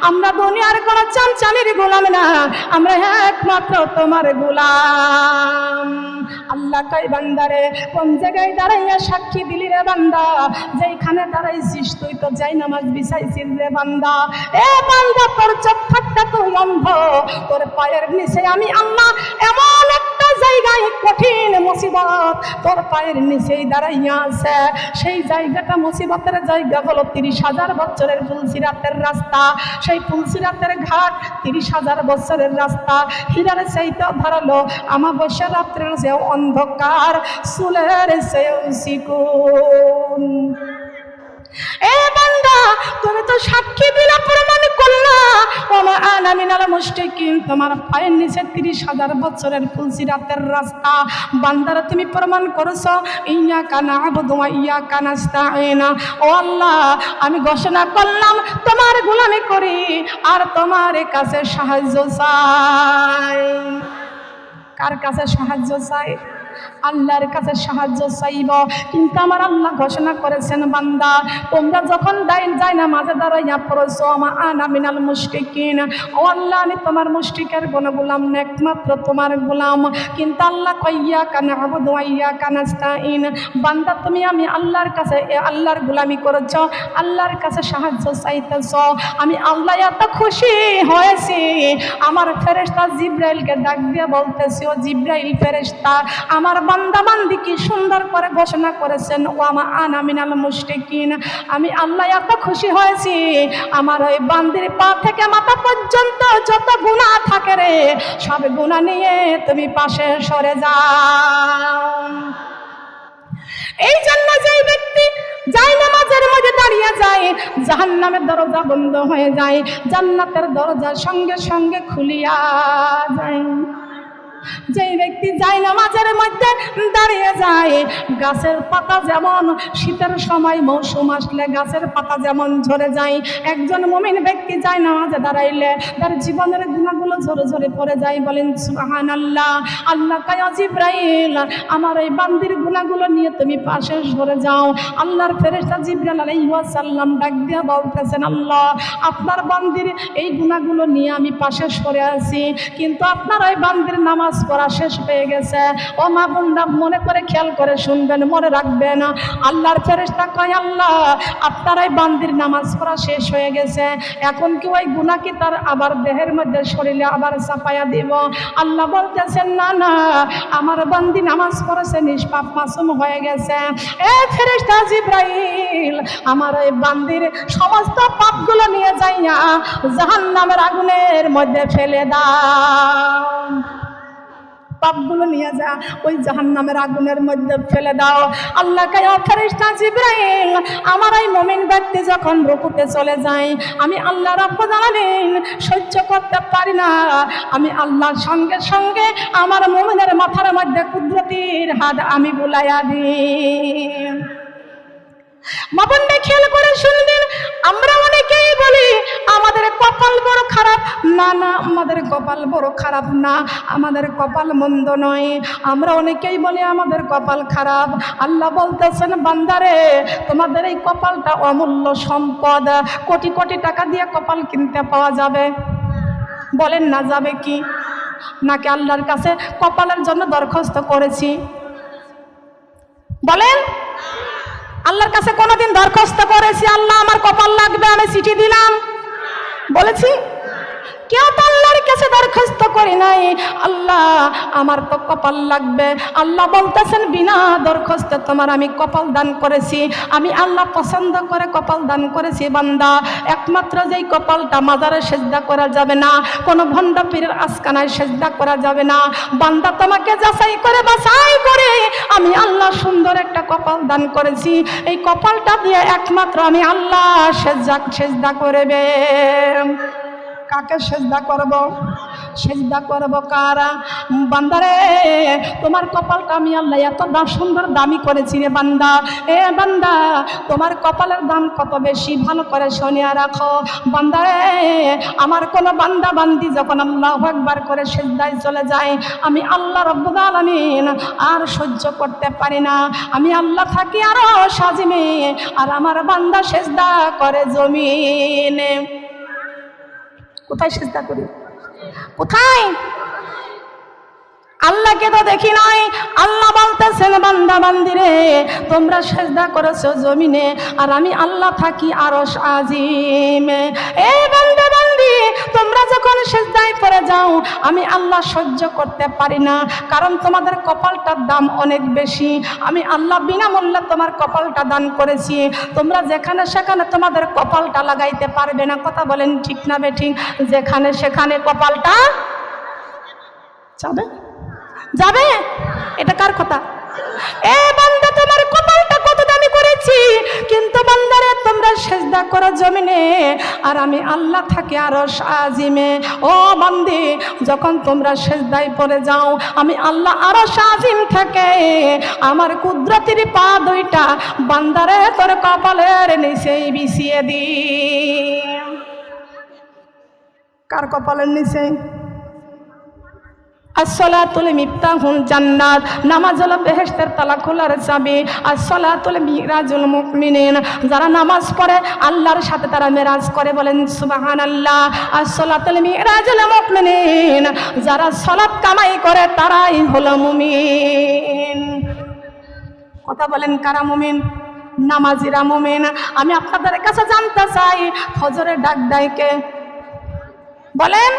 আমরা দুনিয়ার কোনো চামচামির গোলাম না, আমরা একমাত্র তোমার গোলাম। আল্লাহ কয় বান্দারে কোন জায়গায় দাঁড়াইয়া সাক্ষী দিলি রে বান্দা, যেইখানে দাঁড়াইছিস তুই তো যাই নামাজ বিছাইছিস রে বান্দা। এ বান্দা তোর চোখ থাকতে তুই অন্ধ, তোর পায়ের নিচে আমি আল্লাহ এমন একটা জায়গায় কঠিন মুসিবত তোর পায়ের নিচেই দাঁড়াইয়া আছে। সেই জায়গাটা মুসিবতের জায়গা হলো 30,000 বছরের ফুলসিরাতের রাস্তা। সেই ফুলসিরাতের ঘাট 30,000 বছরের রাস্তা। হীরার চাইতে ধারালো, আমাবস্যা রাত্রের চেয়েও অন্ধকার, চুলের চেয়েও চিকন। এ বান্দা তুমি তো সাক্ষী দিলা, প্রমাণ করলা ওমা আনা মিনাল মুশরিকিন, তোমার পায়ের নিচে 30,000 বছরের ফুলসিরাতের রাস্তা। বান্দারা তুমি প্রমাণ করেছো ইয়াকা না'বুদু ওয়া ইয়াকা নাস্তাঈন। ও আল্লাহ, আমি ঘোষণা করলাম তোমার গোলামি করি আর তোমার কাছে সাহায্য চাই। কার কাছে সাহায্য চাই? আল্লাহর কাছে সাহায্য চাইব। কিন্তু আমার আল্লাহ ঘোষণা করেছেন বান্দা তোমরা যখন যাই না মাঝে দাঁড়াইয়া পড়েছো আমা আনা মিনাল মুশরিকিন, ও আল্লাহ আমি তোমার মুশরিকের কোনো গোলাম না, একমাত্র তোমার গোলাম। কিন্তু আল্লাহ কইয়া কানা আবুদু ওয়া ইয়াকা নাস্তাঈন, বান্দা তুমি আমি আল্লাহর কাছে আল্লাহর গোলামি করেছ, আল্লাহর কাছে সাহায্য চাইতেছ। আমি আল্লাহ এত খুশি হয়েছি, আমার ফেরেশতা জিবরাইলকে ডাক দিয়ে বলতেছি ও জিবরাইল ফেরেশতা, আমার বান্দা বান্দি কি সুন্দর করে ঘোষণা করেছেন ও আমা আনা মিনাল মুশরিকিন। আমি আল্লাহ এত খুশি হয়েছি, আমার ওই বান্দির পা থেকে মাথা পর্যন্ত যত গুনাহ থাকে রে সব গুনাহ নিয়ে তুমি পাশে সরে যাও। এই জন্য যেই ব্যক্তি যাই নামাজের মধ্যে দাঁড়িয়ে যায় জাহান্নামের দরজা বন্ধ হয়ে যায়, জান্নাতের দরজা সঙ্গে সঙ্গে খুলিয়া যায়। যেই ব্যক্তি যাই নামাজের মধ্যে দাঁড়িয়ে যায় গাছের পাতা যেমন শীতের সময় মৌসুম আসলে গাছের পাতা যেমন ঝরে যায়, একজন মুমিন ব্যক্তি যাই নামাজে দাঁড়াইলে তার জীবনের গুনাহগুলো ঝরে ঝরে পড়ে যায়। বলেন সুবহানাল্লাহ। আল্লাহ কয় জিবরাইল আমার এই বান্দির গুনাহগুলো নিয়ে তুমি পাশে সরে যাও। আল্লাহর ফেরেশতা জিবরাইল আলাইহিস সালাম ডাক দিয়ে বলতেছেন আল্লাহ আপনার বান্দির এই গুনাহগুলো নিয়ে আমি পাশে সরে আছি, কিন্তু আপনার এই বান্দির নামাজ পড়া শেষ হয়ে গেছে। ও মা বোনরা মনে করে খেয়াল করে শুনবেন, মনে রাখবেন। আল্লাহর ফেরেশতা কয় আল্লাহ আপনার এই বান্দির নামাজ পড়া শেষ হয়ে গেছে, এখন কি ওই গুনাহ কি তার আবার দেহের মধ্যে শরীরে আবার চাপাইয়া দিব? আল্লাহ বলতেছেন না না, আমার বান্দি নামাজ পড়েছে নিষ্পাপ মাসুম হয়ে গেছে। এ ফেরেশতা জিবরাইল আমার এই বান্দির সমস্ত পাপগুলো নিয়ে যাইয়া জাহান্নামের আগুনের মধ্যে ফেলে দাও। পাপগুলো নিয়ে যা ওই জাহান্নামের আগুনের মধ্যে ফেলে দাও। আল্লাহ কয় ফেরেশতা জিবরাইল আমার এই মুমিন ব্যক্তি যখন রুকুতে চলে যায় আমি আল্লাহ রাব্বুল আলামিন সহ্য করতে পারি না, আমি আল্লাহর সঙ্গে সঙ্গে আমার মুমিনের মাথার মধ্যে কুদরতির হাত আমি বুলাইয়া দিই। মা বোনরা খেয়াল করে শুনবেন, আমরা অনেকেই বলি আমাদের কপাল বড় খারাপ। না না, আমাদের কপাল বড় খারাপ না, আমাদের কপাল মন্দ নয়। আমরা অনেকেই বলি আমাদের কপাল খারাপ। আল্লাহ বলতেছেন বান্দারে তোমাদের এই কপালটা অমূল্য সম্পদ, কোটি কোটি টাকা দিয়ে কপাল কিনতে পাওয়া যাবে? বলেন না যাবে কি? নাকি আল্লাহর কাছে কপালের জন্য দরখাস্ত করেছি? বলেন আল্লাহর কাছে কোনোদিন দরখাস্ত করেছি আল্লাহ আমার কপাল লাগবে, আমি চিঠি দিলাম? বলেছি? কেউ তো আল্লাহর কাছে দরখাস্ত করি নাই আল্লাহ আমার তো কপাল লাগবে। আল্লাহ বলতেছেন বিনা দরখাস্তে তোমার আমি কপাল দান করেছি, আমি আল্লাহ পছন্দ করে কপাল দান করেছি বান্দা। একমাত্র যেই কপালটা মাজারে সেজদা করা যাবে না, কোনো ভণ্ড পীরের আস্কানায় সেজদা করা যাবে না। বান্দা তোমাকে যাচাই করে বাছাই করে আমি আল্লাহ সুন্দর একটা কপাল দান করেছি, এই কপালটা দিয়ে একমাত্র আমি আল্লাহ সেজদা করবে। কাকে সেজদা করব? সেজদা করব কারা? বান্দারে তোমার কপালটা আমি আল্লাহ এত সুন্দর দামি করেছি রে বান্দা। এ বান্দা তোমার কপালের দাম কত বেশি ভালো করে শুনিয়া রাখো। বান্দারে আমার কোন বান্দা বান্দি যখন আল্লাহু আকবার করে সেজদায় চলে যায় আমি আল্লাহ রাব্বুল আলামিন আর সহ্য করতে পারি না, আমি আল্লাহ থাকি আরো সাজিমে আর আমার বান্দা সেজদা করে জমিনে। কোথায় সিজদা করি? কোথায়? আল্লাহকে তো দেখি নাই। আল্লাহ বলতেছেন বান্দা বান্দিরে তোমরা সিজদা করেছো জমিনে, আর আমি আল্লাহ থাকি আরশ আজিমে। এই বান্দা বান্দি তোমরা যখন সিজদায় পড়ে যাও আমি আল্লাহ সহ্য করতে পারি না, কারণ তোমাদের কপালটার দাম অনেক বেশি। আমি আল্লাহ বিনামূল্যে তোমার কপালটা দান করেছি, তোমরা যেখানে সেখানে তোমাদের কপালটা লাগাইতে পারবে না। কথা বলেন ঠিক না বেঠিক? যেখানে সেখানে কপালটা যাবে যাবে, এটা কার কথা? এ বান্দা তোমার কপালটা কত দামি করেছি, কিন্তু বান্দারে তোমরা সিজদা করো জমিনে, আর আমি আল্লাহ থাকি আরশ আজিমে। ও বান্দি যখন তোমরা সিজদায় পড়ে যাও আমি আল্লাহ আরশ আজিম থেকে আমার কুদরতির পা দুইটা বান্দারে তোর কপালের নিচেই বিছিয়ে দিই। কার কপালের নিচে? আসসালাতুল মিফতাহুল জান্নাত, নামাজ হলো বেহেশতের তালা খোলার চাবি। আসসালাতুল মিরাজুল মুমিনিন, যারা নামাজ পড়ে আল্লাহর সাথে তারা মেরাজ করে, বলেন সুবহানাল্লাহ। আসসালাতুল মিরাজুল মুমিনিন, যারা সালাত কামাই করে তারাই হলো মুমিন। কথা বলেন কারা মুমিন? নামাজিরা মুমিন। আমি আপনাদের কাছে জানতে চাই ফজরের ডাক দেয় কে? বলেন।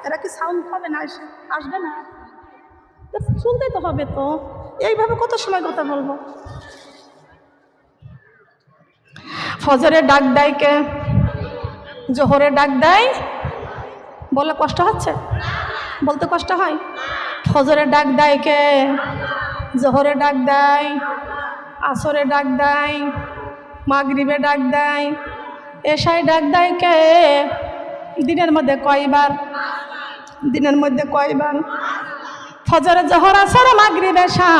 এরা কি সাউন্ড হবে না? আসবে না? শুনতে তো হবে তো, এইভাবে কত সময় কথা বলবো? ফজরের ডাক দেয় কে? জোহরের ডাক দেয়? বলে কষ্ট হচ্ছে? বলতে কষ্ট হয়? ফজরের ডাক দেয় কে? জোহরের ডাক দেয়? আসরের ডাক দেয়? মাগরিবে ডাক দেয়? এশায় ডাক দেয় কে? দিনের মধ্যে কয়বার? দিনের মধ্যে কয়বার? ফজর, জোহর, আসর, মাগরিব, এশা,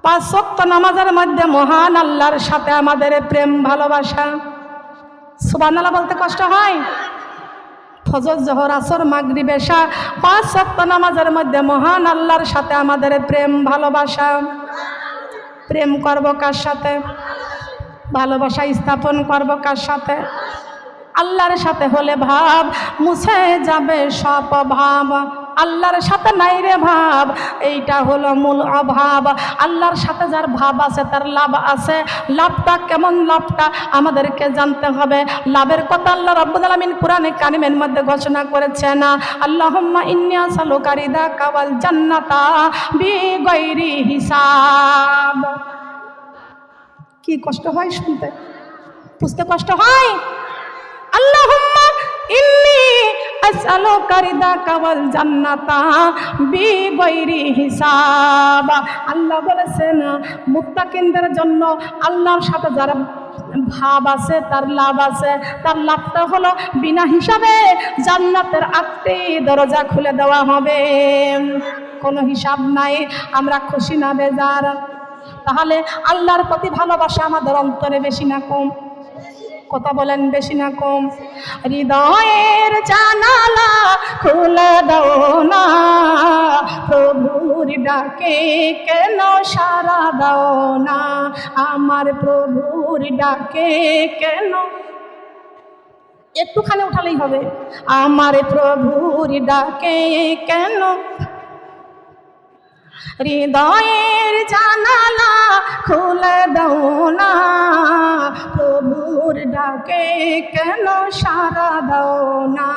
5 ওয়াক্ত নামাজের মধ্যে মহান আল্লাহর সাথে আমাদের প্রেম ভালোবাসা। সুবহানাল্লাহ বলতে কষ্ট হয়? ফজর, জোহর, আসর, মাগরিব, এশা, 5 ওয়াক্ত নামাজের মধ্যে মহান আল্লাহর সাথে আমাদের প্রেম ভালোবাসা। প্রেম করব কার সাথে? ভালোবাসা স্থাপন করব কার সাথে? আল্লাহর সাথে হলে ভাব মুছে যাবে সব ভাব। আল্লাহর সাথে নাই রে ভাব, এইটা হলো মূল অভাব। আল্লাহর সাথে যার ভাব আছে তার লাভ আছে। লাভটা কেমন? লাভটা আমাদেরকে জানতে হবে। লাভের কথা আল্লাহ রাব্বুল আলামিন কোরআনে কারিমের মধ্যে ঘোষণা করেছেন, আল্লাহুম্মা ইন্নী আসআলুকা রিদাকা ওয়াল জান্নাতা বিগাইরি হিসাব। কি কষ্ট হয় শুনতে? বুঝতে কষ্ট হয়? আল্লাহুম্মা ইন্নী আসআলুকা রিদাকা ওয়াল জান্নাতা বিগাইরি হিসাব। আল্লাহ বলেছেন মুত্তাকিনদের জন্য আল্লাহর সাথে যারা ভাব আছে তার লাভ আছে। তার লাভটা হলো বিনা হিসাবে জান্নাতের 8টি দরজা খুলে দেওয়া হবে, কোনো হিসাব নাই। আমরা খুশি না বেজার? তাহলে আল্লাহর প্রতি ভালোবাসা আমাদের অন্তরে বেশি না কম? কথা বলেন বেশি না কম? হৃদয়ের জানালা খুলে দাও না, প্রভুর ডাকে কেন সাড়া দাও না? আমার প্রভুর ডাকে কেন? একটুখানি উঠালেই হবে। আমার প্রভুর ডাকে কেন? হৃদয়ের জানালা খুলে দাও না, প্রভুর ডাকে কেন সাড়া দাও না?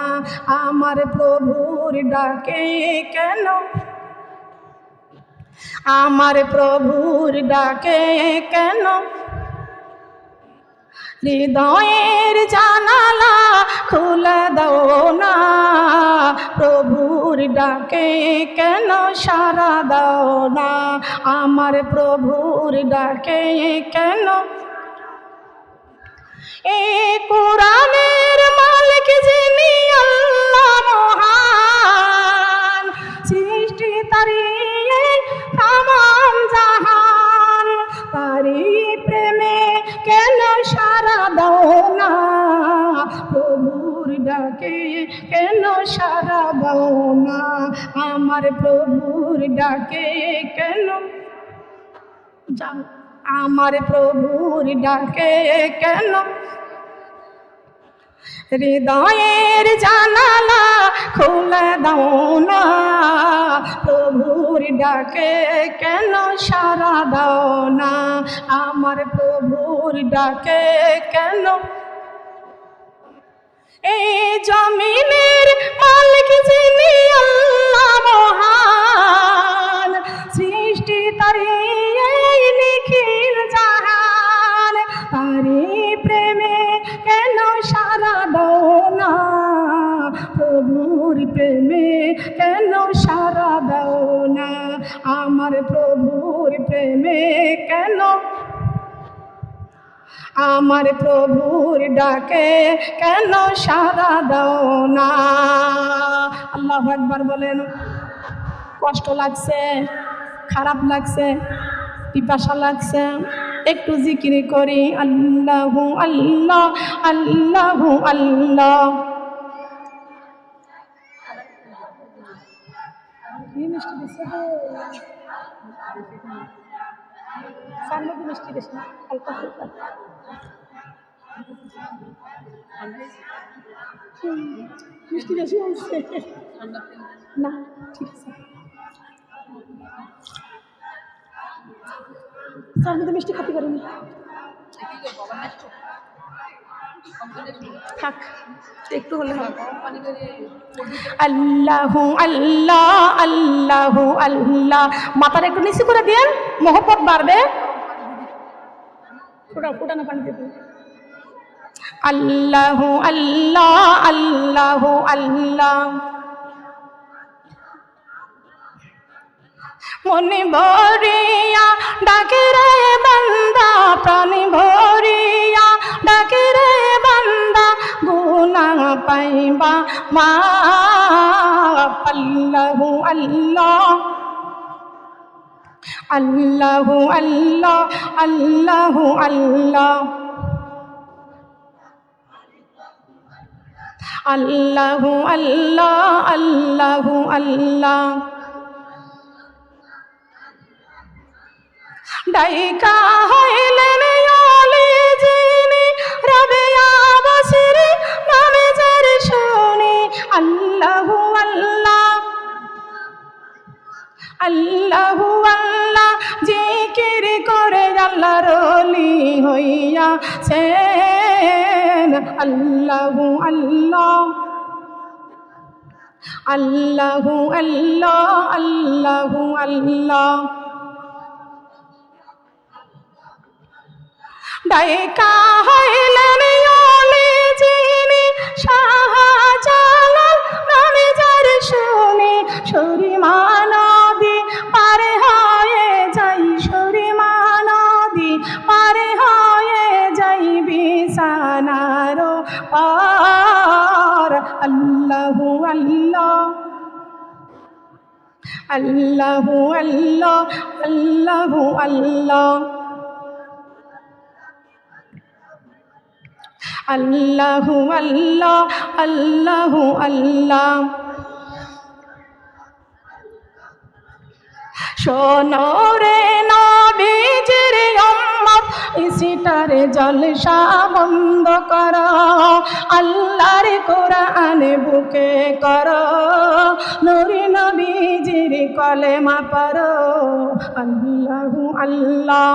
আমার প্রভুর ডাকে কেন? আমার প্রভুর ডাকে কেন? হৃদয়ের জানালা খুলে দাও না, প্রভুর ডাকে কেন সাড়া দাও না? আমার প্রভুর ডাকে কেন? এই কোরআনের মালিক যিনি আল্লাহ মহান, সৃষ্টি তারি তামাম জাহান, তারি প্রেমে কেন সাড়া দাও না? প্রভুর ডাকে কেন সাড়া দাও না? আমার প্রভুর ডাকে কেন? আমার প্রভুর ডাকে কেন? হৃদয়ের জানালা খুলে দাও না, প্রভুর ডাকে কেন সাড়া দাও না, আমার প্রভুর ডাকে কেন। এই জমিনের মালিক যিনি আল্লাহ মহান, সৃষ্টি তারি এই নিখিল জাহান, তারি প্রেমে কেন সাড়া দাও না, প্রভুর প্রেমে কেন সাড়া দাও না, আমার প্রভুর প্রেমে কেন, আমার প্রভুর ডাকে কেন সাড়া দাও না। আল্লাহু আকবার বলেন। কষ্ট লাগছে, খারাপ লাগছে, পিপাসা লাগছে, একটু জিকির করি আল্লাহু আল্লাহ আল্লাহু আল্লাহ। মিষ্টি দিচ্ছে গো, সামনে মিষ্টি দিচ্ছে না, হালকা হালকা মিষ্টি বেশি হয়েছে না, ঠিক আছে সামনে তো মিষ্টি খাতে পারিনি, থাক একটু হলে হবে। আল্লাহু আল্লাহ আল্লাহু আল্লাহ, মাথার একটু নিচু করে দিন, মহব্বত বাড়বে। ফোটানো পানি দেব। আল্লাহু আল্লাহ আল্লাহু আল্লাহ, মনে ভরিয়া ডাকে রে বান্দা, প্রাণী ভরিয়া ডাকে রে বান্দা, গুনাহ পাইবা মাফ। আল্লাহু আল্লাহ আল্লাহু আল্লাহ আল্লাহু আল্লাহ, আল্লাহু আল্লাহ আল্লাহু আল্লাহ। ডাইকা হইলেন ওলি যিনি, রাবেয়া বসিরে নামে যার শুনি, আল্লাহু আল্লাহ আল্লাহু আল্লাহ, জিকির করে আল্লাহর ওলি হইয়া সেন। আল্লাহু আল্লাহ আল্লাহু আল্লাহ আল্লাহু আল্লাহ। ডাইকা হইলেন ওলি যিনি, শাহজালাল নামে যার শুনি, সুরিমা নদী পারে হয়ে যাই, সুরিমা নদী পারে হয়ে যাই বিছানার পার। আল্লাহু আল্লাহ আল্লাহু আল্লাহ আল্লাহু আল্লাহ, আল্লাহু আল্লাহ আল্লাহু আল্লাহ। শোনো রে নবীজির উম্মত, ইসিটারে জলসা বন্ধ করো, আল্লাহর কোরআন বুকে করো, নূরে নবীজির কলেমা পড়ো। আল্লাহু আল্লাহ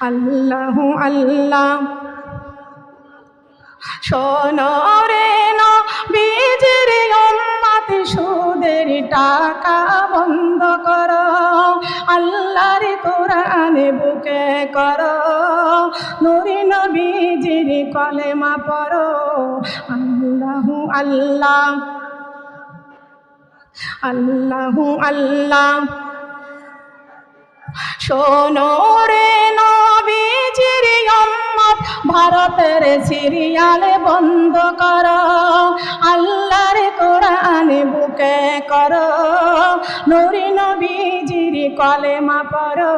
আল্লাহু আল্লাহ। শোনো রে নবীজির উম্মত, সুদের টাকা বন্ধ করো, আল্লাহর কোরআন বুকে করো, নূরে নবীজির কলেমা পড়ো। আল্লাহু আল্লাহ আল্লাহু আল্লাহ। শোনো রে নবীজির উম্মত, ভারতের সিরিয়াল বন্ধ করো, আল্লাহর কোরআন বুকে করো, নূরে নবীজির কলেমা পড়ো।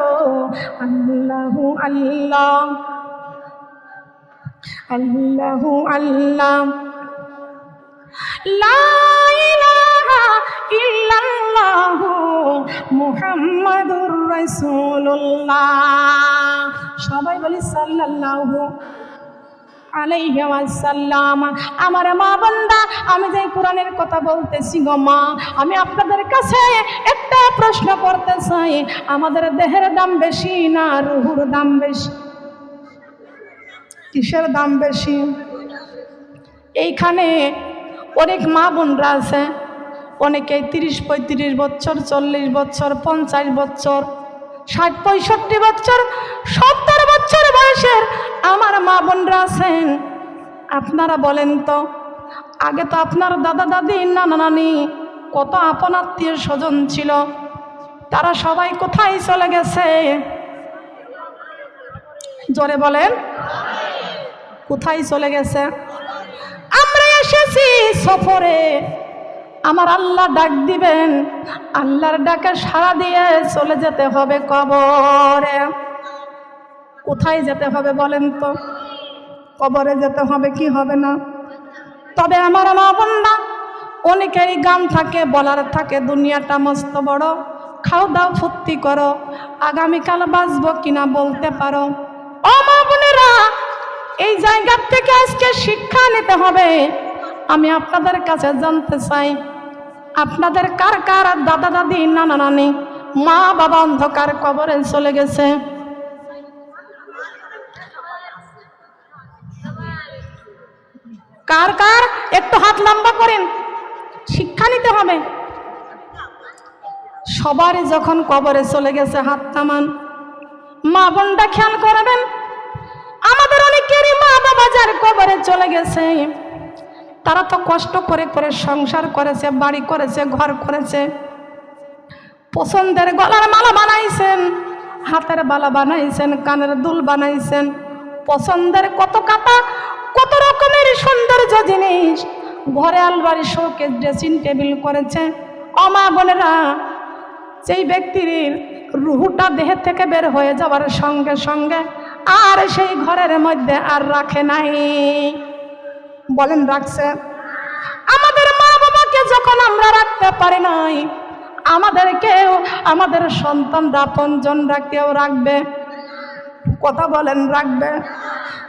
আল্লাহু আল্লাহ আল্লাহু আল্লাহ। লা ইলাহা ইল্লাল্লাহু মুহাম্মাদুর রাসূলুল্লাহ। সবাই বলি সাল্লাল্লাহু। আলাইহি ওয়াসাল্লাম। আমার মা বান্দা, আমি যে কোরআনের কথা বলতেছি গো মা, আমি আপনাদের কাছে একটা প্রশ্ন করতে চাই, আমাদের দেহের দাম বেশি না রুহুর দাম বেশি? কিসের দাম বেশি? এইখানে অনেক মা বোনরা আছে, অনেকেই 30-35 বছর, 40 বছর, 50 বছর, 60-65 বছর, 70 বছর বয়সের আমার মা বোনরা আছেন। আপনারা বলেন তো, আগে তো আপনার দাদা দাদি, নানা নানি, কত আপন আত্মীয় স্বজন ছিল, তারা সবাই কোথায় চলে গেছে? জোরে বলেন, কোথায় চলে গেছে? আমরা এসেছি সফরে, আমার আল্লাহ ডাক দিবেন, আল্লাহর ডাকে সাড়া দিয়ে চলে যেতে হবে কবরে। কোথায় যেতে হবে বলেন তো? কবরে যেতে হবে, কি হবে না? তবে আমার মা বোনরা, অনেকেরই গান থাকে, বলার থাকে, দুনিয়াটা মস্ত বড়, খাও দাও ফুর্তি করো, আগামীকাল বাঁচবো কিনা বলতে পারো। ও মা বোনেরা, এই জায়গার থেকে আজকে শিক্ষা নিতে হবে। আমি আপনাদের কাছে জানতে চাই, আপনাদের কার কার দাদা দাদি, নানা নানি, মা বাবা অন্ধকার কবরে চলে গেছে? কার কার একটু হাত লম্বা করেন, শিক্ষা নিতে হবে। সবারই যখন কবরে চলে গেছে হাত নামান। মা বোনটা খেয়াল করবেন, আমাদের অনেকেরই মা বাবা যার কবরে চলে গেছে, তারা তো কষ্ট করে করে সংসার করেছে, বাড়ি করেছে, ঘর করেছে, পছন্দের গলার মালা বানাইছেন, হাতের বালা বানাইছেন, কানের দুল বানাইছেন, পছন্দের কত কাটা, কত রকমের সৌন্দর্য জিনিস ঘরে আলমারি, শোকেস, ড্রেসিং টেবিল করেছে। ও মা বোনেরা, যেই ব্যক্তির রুহুটা দেহ থেকে বের হয়ে যাওয়ার সঙ্গে সঙ্গে আর সেই ঘরের মধ্যে আর রাখে নাই। বলেন রাখছে? আমাদের মা বাবাকে যখন আমরা রাখতে পারি নাই, আমাদেরকেও আমাদের সন্তানরা, আপনজনরা কেউ রাখবে? কথা বলেন, রাখবে?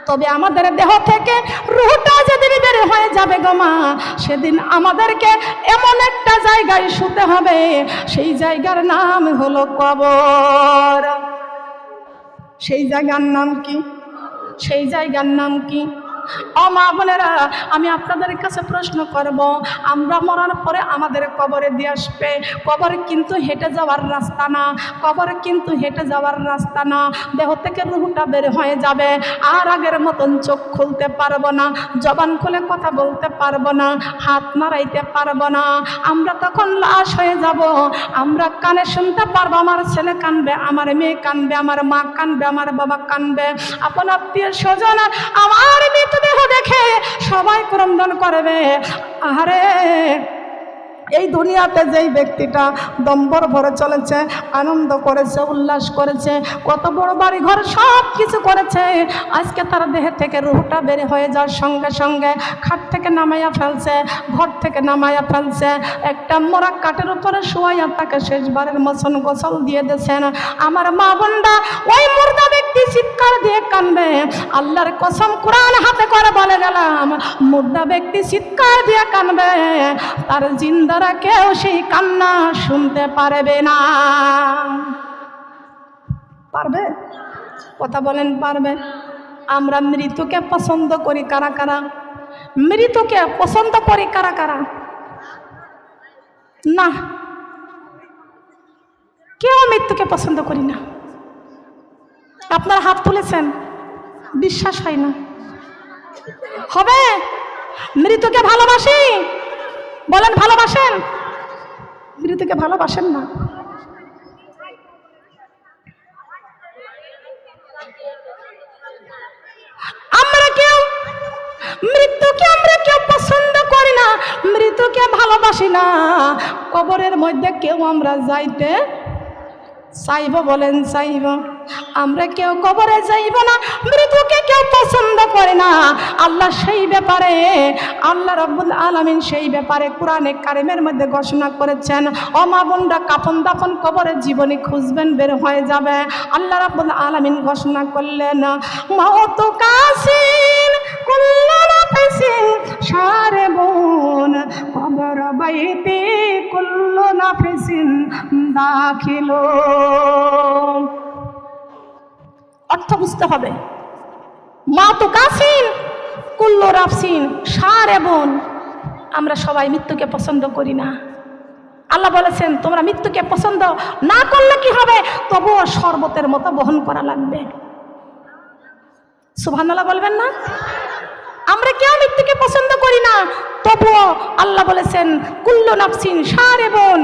তবে আমাদের দেহ থেকে রুহটা যেদিন বের হয়ে যাবে গো মা, সেদিন আমাদেরকে এমন একটা জায়গায় শুতে হবে, সেই জায়গার নাম হলো কবর। সেই জায়গার নাম কি? সেই জায়গার নাম কি? ও মা বোনেরা, আমি আপনাদের কাছে প্রশ্ন করব, আমরা মরার পরে আমাদের কবরে দিয়ে আসবে। কবর কিন্তু হেঁটে যাওয়ার রাস্তা না, কবর কিন্তু হেঁটে যাওয়ার রাস্তা না। দেহ থেকে রুহটা বের হয়ে যাবে, আর আগের মতন চোখ খুলতে পারবো না, জবান খুলে কথা বলতে পারবো না, হাত নাড়াইতে পারবো না। আমরা তখন লাশ হয়ে যাব। আমরা কানে শুনতে পারবো, আমার ছেলে কানবে, আমার মেয়ে কানবে, আমার মা কানবে, আমার বাবা কানবে, আপন আত্মীয় স্বজন আমার মৃতদেহ দেখে সবাই ক্রন্দন করবে। আরে এই দুনিয়াতে যেই ব্যক্তিটা দম্বর ভরে চলেছে, আনন্দ করেছে, উল্লাস করেছে, কত বড় বাড়ি ঘর সব কিছু করেছে, আজকে তার দেহ থেকে রুহটা বের হয়ে যাওয়ার সঙ্গে সঙ্গে খাট থেকে নামাইয়া ফেলছে, ঘর থেকে নামাইয়া ফেলছে, একটা মোরা কাঠের উপরে শোয়াইয়া তাকে শেষবারের মতন গোসল দিয়ে দিয়েছেন। আমার মা বোনরা, ওই মুর্দা ব্যক্তি চিৎকার দিয়ে কানবে। আল্লাহর কসম, কোরআন হাতে করে বলে গেলাম, মুর্দা ব্যক্তি চিৎকার দিয়ে কানবে, তার জিন্দা কেউ সেই কান্না শুনতে পারবে না। পারবে? কথা বলেন, পারবে? আমরা মৃত্যুকে পছন্দ করি কারা কারা? মৃত্যুকে পছন্দ করি কারা কারা? না, কেউ মৃত্যুকে পছন্দ করি না। আপনার হাত তুলেছেন, বিশ্বাস হয় না। হবে? মৃত্যুকে ভালোবাসি? বলেন ভালোবাসেন? মৃত্যুকে ভালোবাসেন না? আমরা কেউ মৃত্যুকে পছন্দ করি না, মৃত্যুকে ভালোবাসি না। কবরের মধ্যে কেউ আমরা যাইতে চাইব? বলেন চাইব? আমরা কেউ কবরে যাইব না, মৃত্যুকে কেউ পছন্দ করে না। আল্লাহ সেই ব্যাপারে, আল্লাহ রাব্বুল আলামিন সেই ব্যাপারে কোরআনে কারিমের মধ্যে ঘোষণা করেছেন, ও মা বোনরা, কাফন দাফন কবরের জীবনী খুঁজবেন, বের হয়ে যাবে। আল্লাহ রাব্বুল আলামিন ঘোষণা করলেন, মাউতু কাসিন কুল্লু নাফসিন শারিবুন কবর বাইতি কুল্লু নাফসিন দাখিলু। অর্থ বুঝতে হবে। মা তো কাসিন কুল্লু নাফসিন শারিবুন, আমরা সবাই মৃত্যুকে পছন্দ করি না। আল্লাহ বলেছেন তোমরা মৃত্যুকে পছন্দ না করলে কি হবে, তবুও শরবতের মতো বহন করা লাগবে। সুবহানাল্লাহ বলবেন না? আমরা কেউ মৃত্যুকে পছন্দ করি না, তবুও আল্লাহ বলেছেন কুল্লু নাফসিন শারিবুন,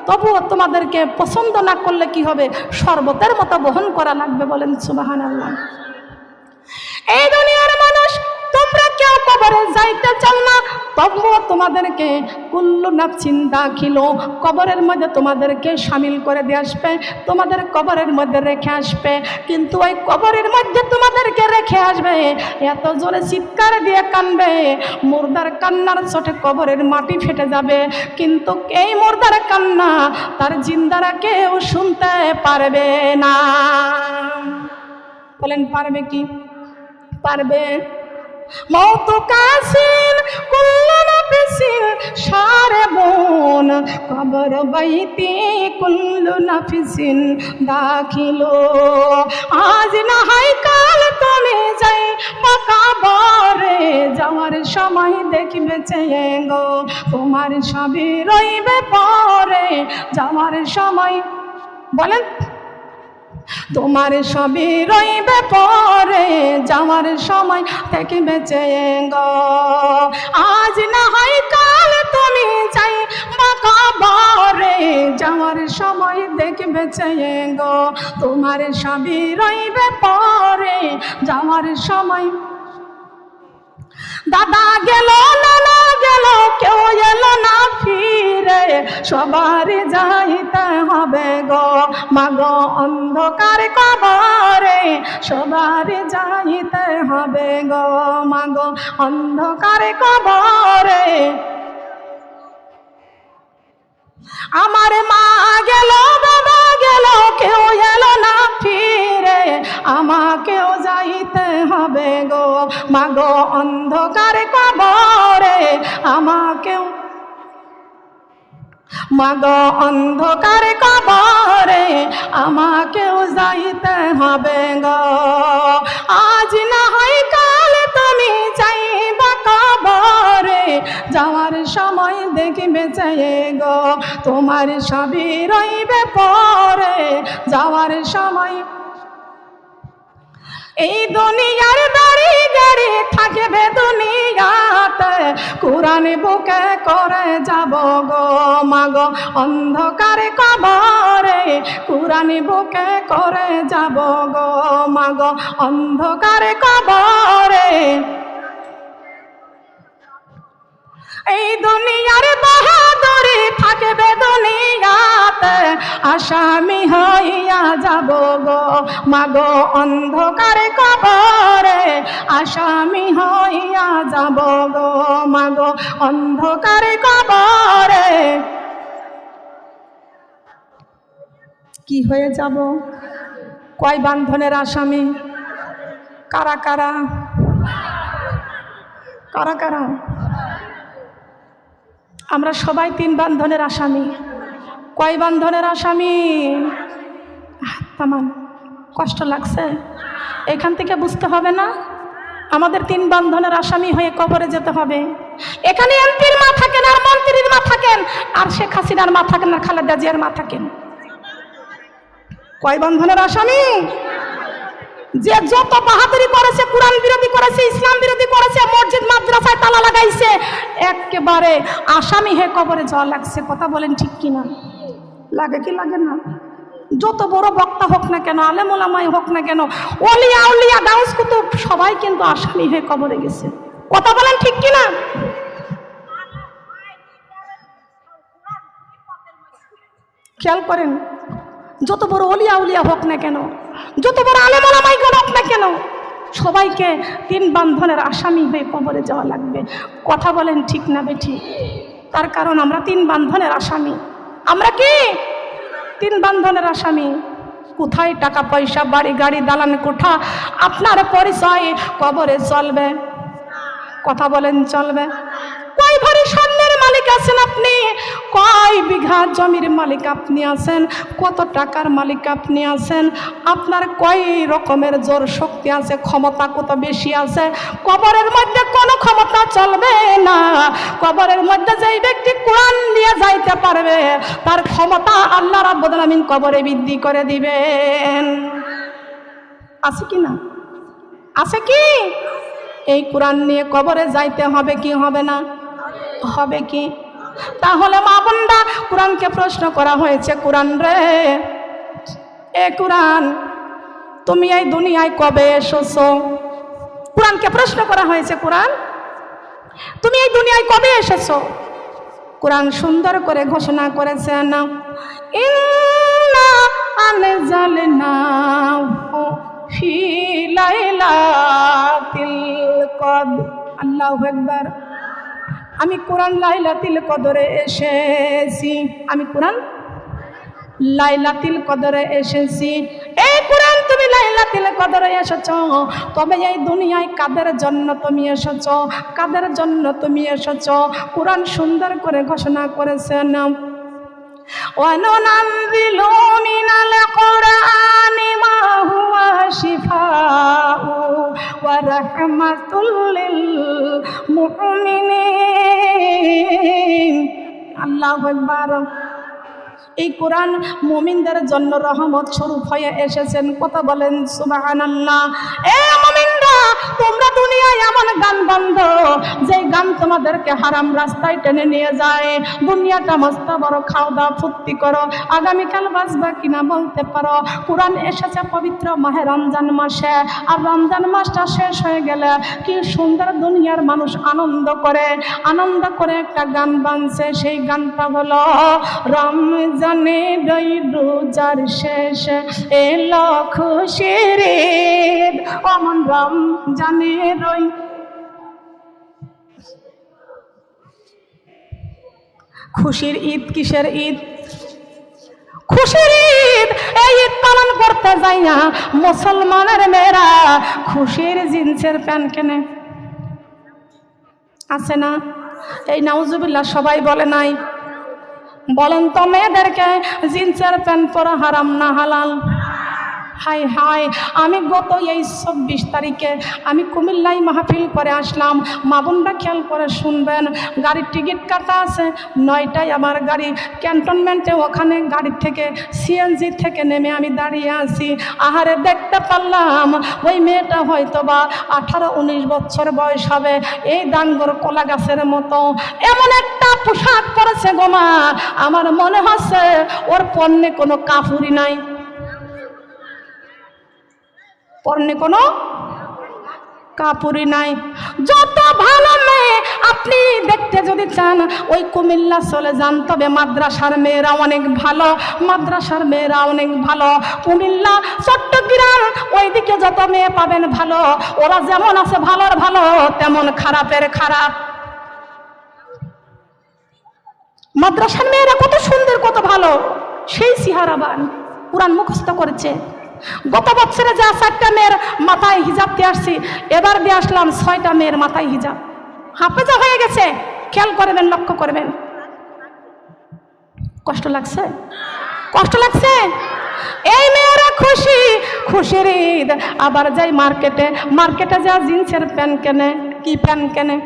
তবুও তোমাদেরকে পছন্দ না করলে কি হবে, শরবতের মতো বহন করা লাগবে। বলেন সুবহানাল্লাহ। এই দুনিয়ার মানুষ তোমরা কেউ কবরে যাইতে চাও না, তবুও তোমাদেরকে কুল্লু নাফসিন দাখিলু, কবরের মধ্যে তোমাদেরকে শামিল করে দিয়ে আসবে, তোমাদের কবরের মধ্যে রেখে আসবে। কিন্তু ওই কবরের মধ্যে তোমাদেরকে রেখে আসবে, এত জোরে চিৎকার দিয়ে কানবে, মুর্দার কান্নার চোটে কবরের মাটি ফেটে যাবে, কিন্তু এই মুর্দার কান্না তার জিন্দারা কেউ শুনতে পারবে না। বলেন পারবে কি? পারবে। মৌত কাসিন কুল্লু নাফসিন শারিবুন কবর বাইতি কুল্লু নাফসিন দাখিলু। আজ না হয় কাল তুমি যাই কবরে, যাওয়ার সময় দেখবে চেয়ে গো তোমার সবই রইবে পরে, যাওয়ার সময় বলেন তোমার সবই রইবে পরে, যাওয়ার সময় থেকে বেঁচে গো। আজ না হয় কাল তুমি যাই কবরে, যাওয়ার সময় দেখবে চেয়ে গো তোমার সবই রইবে পরে, যাওয়ার সময়। দাদা গেল নানা গেল কেউ এলো না ফিরে, সবার যাইতে হবে গো মাগো অন্ধকার কবরে, সবার যাইতে হবে গো মাগো অন্ধকার কবরে। আমার মা গেল বাবা গেল কেউ এলো না ফিরে, আমাকেও যাইতে হবে গো মাগো অন্ধকার কবরে, আমাকেও মাগো অন্ধকার কবরে, আমাকেও যাইতে হবে গো। আজ না হয় কাল তুমি যাইবা কবরে, যাওয়ার সময় দেখবে চেয়ে গো তোমার সবই রইবে পরে, যাওয়ার সময়। এই দুনিয়ার বাড়ি গাড়ি থাকবে দুনিয়াতে, কোরআন বুকে করে যাব গো মাগো অন্ধকার কবরে, কোরআন বুকে করে যাব গো মাগো অন্ধকার কবরে। এই দুনিয়ার বাহাদুরি থাকবে দুনিয়াতে, আসামি হইয়া যাব গো মাগো অন্ধকার কবরে, আসামি হইয়া যাব গো মাগো অন্ধকার কবরে। কি হয়ে যাব? কয় বান্ধনের আসামি? কারা কারা? কারা কারা? আমরা সবাই 3 বান্ধনের আসামি। কয় বান্ধনের আসামি? তামান কষ্ট লাগছে? এখান থেকে বুঝতে হবে না আমাদের 3 বান্ধনের আসামি হয়ে কবরে যেতে হবে। এখানে এমপির মা থাকেন আর মন্ত্রীর মা থাকেন, আর শেখ হাসিনার মা থাকেন আর খালেদা জিয়ার মা থাকেন। কয় বান্ধনের আসামি? যে যত বাহাদুরি করেছে, কোরআন বিরোধী করেছে, ইসলাম বিরোধী করেছে, মসজিদ মাদ্রাসায় তালা লাগাইছে, একেবারে আসামি হয়ে কবরে যাওয়া লাগছে। কথা বলেন ঠিক কিনা? লাগে কি লাগে না? যত বড় বক্তা হোক না কেন, আলেম ওলামাই হোক না কেন, ওলিয়া আউলিয়া গাউস কুতুব সবাই কিন্তু আসামি হয়ে কবরে গেছে। কথা বলেন ঠিক কিনা? খেয়াল করেন, যত বড় ওলিয়া আউলিয়া হোক না কেন, যত বড় আলেম ওলামাই হোক না কেন, সবাইকে 3 বান্ধনের আসামি হয়ে কবরে যাওয়া লাগবে। কথা বলেন ঠিক না বেঠি? তার কারণ আমরা 3 বান্ধনের আসামি। আমরা কি 3 বান্ধনের আসামি? কোথায় টাকা পয়সা, বাড়ি গাড়ি, দালান কোঠা, আপনার পরিচয় কবরে চলবে? কথা বলেন চলবে? কয় ভরি স্বর্ণের মালিক আছেন আপনি? কয় বিঘা জমির মালিক আপনি আছেন? কত টাকার মালিক আপনি আছেন? আপনার কয় রকমের জোর শক্তি আছে, ক্ষমতা কত বেশি আছে? কবরের মধ্যে কোনো ক্ষমতা চলবে না। কবরের মধ্যে যেই ব্যক্তি কোরআন নিয়ে যাইতে পারবে তার ক্ষমতা আল্লাহ রাব্বুল আলামিন কবরে বৃদ্ধি করে দিবেন। আছে কি না? আছে কি? এই কোরআন নিয়ে কবরে যাইতে হবে কি হবে না? হবে কি? তাহলে মা বোনরা, কোরআনকে প্রশ্ন করা হয়েছে, কোরআন রে, এ কোরআন তুমি এই দুনিয়ায় কবে এসেছো? কোরআনকে প্রশ্ন করা হয়েছে, কোরআন তুমি এই দুনিয়ায় কবে এসেছো? কোরআন সুন্দর করে ঘোষণা করেছেন, ইন্না আনজালনাহু ফি লাইলাতিল কদর। আল্লাহু আকবার। আমি কোরআন লাইলাতুল কদরে এসেছি। আমি কোরআন লাইলাতুল কদরে এসেছি। এই কোরআন তুমি লাইলাতুল কদরে এসেছো, তবে এই দুনিয়ায় কাদের জন্য তুমি এসেছো? কাদের জন্য তুমি এসেছো? কোরআন সুন্দর করে ঘোষণা করেছেন, وَنُنَزِّلُ مِنَ الْقُرْآنِ مَا هُوَ شِفَاءٌ وَرَحْمَةٌ لِّلْمُؤْمِنِينَ। আল্লাহু আকবার। এই কোরআন মুমিনদের জন্য রহমত স্বরূপ হয়ে এসেছেন। কথা বলেন সুবহানাল্লাহ। এ মুমিনরা, তোমরা দুনিয়ায় এমন গান বান্ধো যে গান তোমাদেরকে হারাম রাস্তায় টেনে নিয়ে যায়। দুনিয়াটা মস্ত বড়, খাও দাও ফুর্তি করো, আগামীকাল বাঁচবা কিনা বলতে পারো। কোরআন এসেছে পবিত্র মাহে রমজান মাসে, আর রমজান মাসটা শেষ হয়ে গেলে কি সুন্দর দুনিয়ার মানুষ আনন্দ করে একটা গান বানছে। সেই গানটা হলো রমজান রোজার শেষ এলো খুশির ঈদ। অমন রমজানের খুশির ঈদ। কিসের ঈদ? খুশির ঈদ। এই ঈদ পালন করতে যাই না মুসলমানের মেয়েরা খুশির জিন্সের প্যান্ট কেনে। আছে না? এই নাউজুবিল্লাহ সবাই বলে নাই? বলেন তো, মেয়েদেরকে জিন্সের প্যান্ট পরা হারাম না হালাল? হাই হাই, আমি গত এই 24 তারিখে আমি কুমিল্লায় মাহফিল করে আসলাম। মা বোনরা খেয়াল করে শুনবেন, গাড়ির টিকিট কাটা আছে 9টায় আমার গাড়ি ক্যান্টনমেন্টে। ওখানে গাড়ি থেকে সিএনজি থেকে নেমে আমি দাঁড়িয়ে আছি। আহারে দেখতে পারলাম ওই মেয়েটা হয়তো বা 18-19 বছর বয়স হবে, এই ডাঙ্গর কলা গাছের মতো এমন একটা পোশাক পরেছে গো মা, আমার মনে হচ্ছে ওর পণ্যে কোনো কাফুরি নাই, পরনে কোনো কাপুরি নাই। যত ভালো মেয়ে আপনি দেখতে যদি চান ওই কুমিল্লা চলে যান, তবে মাদ্রাসার মেয়েরা অনেক ভালো, মাদ্রাসার মেয়েরা অনেক ভালো। কুমিল্লা, চট্টগ্রাম ওইদিকে যত মেয়ে পাবেন ভালো, ওরা যেমন আছে ভালোর ভালো তেমন খারাপের খারাপ। মাদ্রাসার মেয়েরা কত সুন্দর কত ভালো, সেই সিহারাবান কোরআন মুখস্থ করেছে। গত বছরে যা 4টা মেয়ের মাথায় হিজাব দিয়ে আসছি, এবার দিয়ে আসলাম 6টা মেয়ের মাথায় হিজাব, হাফেজা হয়ে গেছে। খেয়াল করবেন, লক্ষ্য করবেন। কষ্ট লাগছে? কষ্ট লাগছে? এই মেয়েরা খুশি, খুশির ঈদ। আবার যাই মার্কেটে যা জিন্সের প্যান্ট কেনে। কি প্যান্ট কেনে?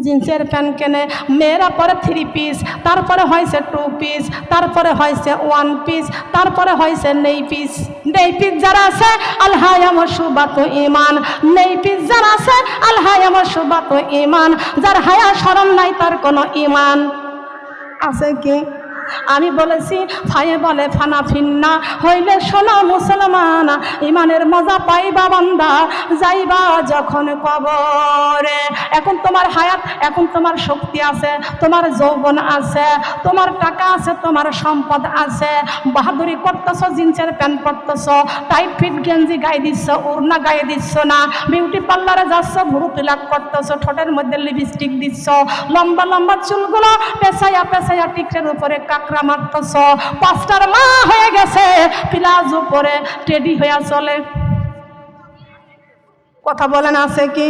জিন্সের প্যান্ট কেনে। মেয়েরা পরে 3 পিস, তারপরে হয়েছে 2 পিস, তারপরে হয়েছে 1 পিস, তারপরে হয়েছে নেই পিস। নেই পিস যারা আছে আলহায়াম সুবাত ইমান, নেই পিস যারা আছে আলহায়াম সুবাত ইমান। যার হায়া শরম নাই তার কোনো ইমান আছে কি? আমি বলেছি ফায়ে বলে ফানা ফিন্না হইলে শোনো মুসলমান, ইমানের মজা পাইবা বান্দা যাইবা যখন কবরে। এখন তোমার হায়াত, এখন তোমার শক্তি আছে, তোমার যৌবন আছে, তোমার টাকা আছে, তোমার সম্পদ আছে, বাহাদুরি করতেছ, জিন্সের প্যান্ট পরতেছ, টাইট ফিট গেঞ্জি গায়ে দিচ্ছ, ওড়না গায়ে দিচ্ছ না, বিউটি পার্লারে যাচ্ছ, ভুরু পিলাক করতেছ, ঠোঁটের মধ্যে লিপস্টিক দিচ্ছ, লম্বা লম্বা চুলগুলো পেঁচাইয়া পেঁচাইয়া টিকরের উপরে কাকড়া মারতেছ, 5টার মা হয়ে গেছে, প্লাজো পরে টেডি হইয়া চলে। কথা বলেন আছে কি?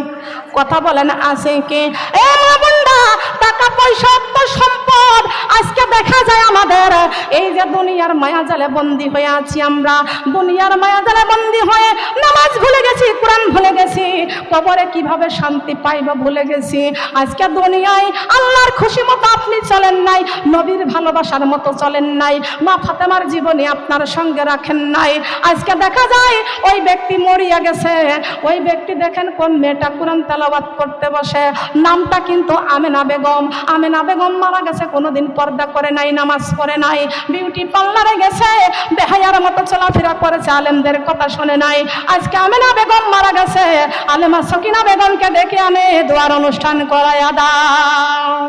কথা বলেন আছে কি? এ মা বোনরা, টাকা পয়সা অর্থ সম্পদ আজকে দেখা যায় আমাদের এই যে দুনিয়ার মায়াজালে বন্দী হয়ে আছি আমরা, দুনিয়ার মায়াজালে বন্দী হয়ে নামাজ ভুলে গেছি, কোরআন ভুলে গেছি, কবরে কিভাবে শান্তি পাইব ভুলে গেছি। আজকে দুনিয়ায় আল্লাহর খুশি মতো আপনি চলেন নাই, নবীর ভালোবাসার মতো চলেন নাই, মা ফাতেমার জীবনে আপনার সঙ্গে রাখেন নাই। আজকে দেখা যায় ওই ব্যক্তি মরিয়া গেছে, ওই ব্যক্তি দেখেন কোন মেয়েটা কোরআন তেলাওয়াত করতে বসে, নামটা কিন্তু আমেনা বেগম। আমেনা বেগম মারা গেছে, কোনোদিন পর্দা করে নাই, নামাজ পড়ে নাই, বিউটি পার্লারে গেছে, বেহায়ার মতো চলাফেরা করেছে, আলেমদের কথা শুনে নাই। আজকে আমেনা বেগম মারা গেছে, আলেমা সকিনা বেগমকে ডেকে আনে দোয়ার অনুষ্ঠান করায়া দাও।